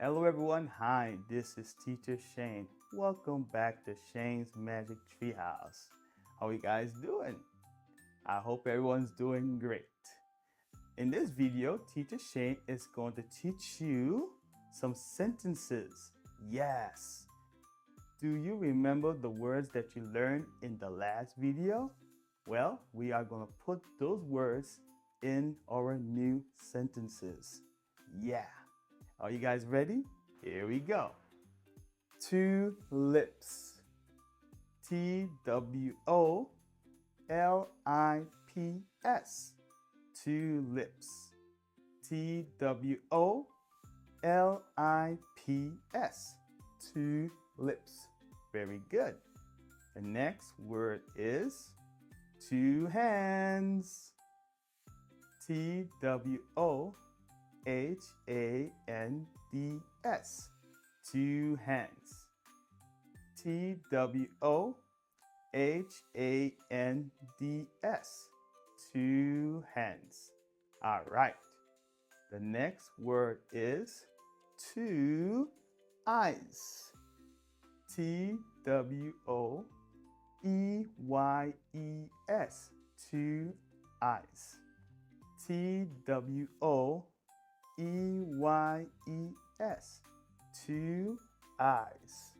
Hello everyone, hi, this is Teacher Shane. Welcome back to Shane's Magic Treehouse. How are you guys doing? I hope everyone's doing great. In this video, Teacher Shane is going to teach you some sentences. Yes. Do you remember the words that you learned in the last video? Well, we are going to put those words in our new sentences. Yeah. Are you guys ready? Here we go. Two lips. T-W-O-L-I-P-S. Two lips. T-W-O-L-I-P-S. Two lips. Very good. The next word is two hands. T-W-O-H-A-N-D-S. Two hands. T-W-O-H-A-N-D-S. Two hands. All right. The next word is two eyes. T-W-O-E-Y-E-S. Two eyes. T-W-O-E-Y-E-S. Two eyes.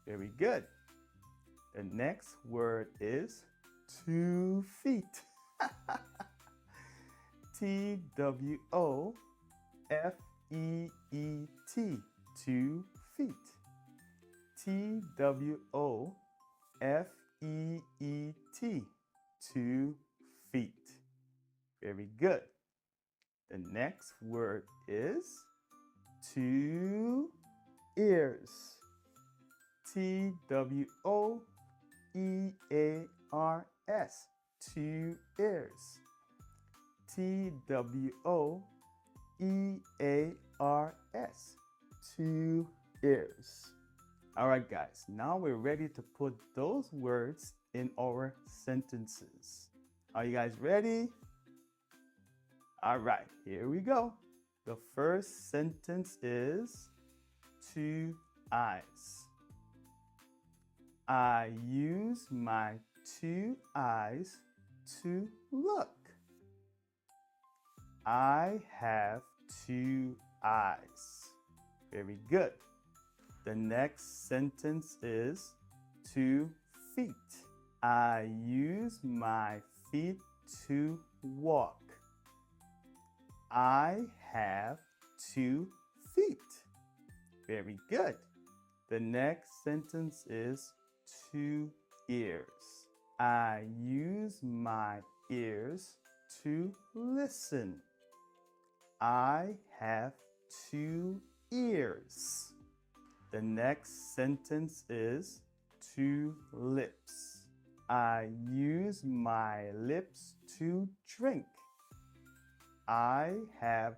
Very good. The next word is 2 feet. T-W-O-F-E-E-T. 2 feet. T-W-O-F-E-E-T. 2 feet. Very good. The next word is two ears. T-W-O-E-A-R-S. Two ears. T-W-O-E-A-R-S. Two ears. All right, guys, now we're ready to put those words in our sentences. Are you guys ready? All right, here we go. The first sentence is two eyes. I use my two eyes to look. I have two eyes. Very good. The next sentence is 2 feet. I use my feet to walk. I have 2 feet. Very good. The next sentence is 2 ears. I use my ears to listen. I have 2 ears. The next sentence is 2 lips. I use my lips to drink. I have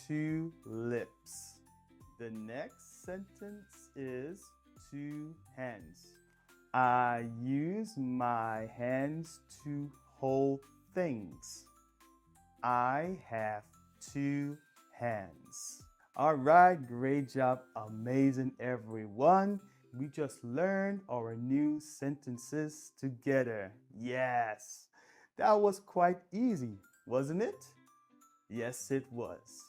2 lips. The next sentence is 2 hands. I use my hands to hold things. I have 2 hands. All right, great job. Amazing, everyone. We just learned our new sentences together. Yes, that was quite easy, wasn't it? Yes, it was.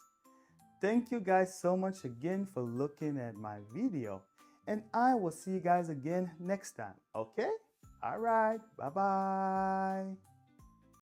Thank you guys so much again for looking at my video. And I will see you guys again next time, okay? All right, bye-bye.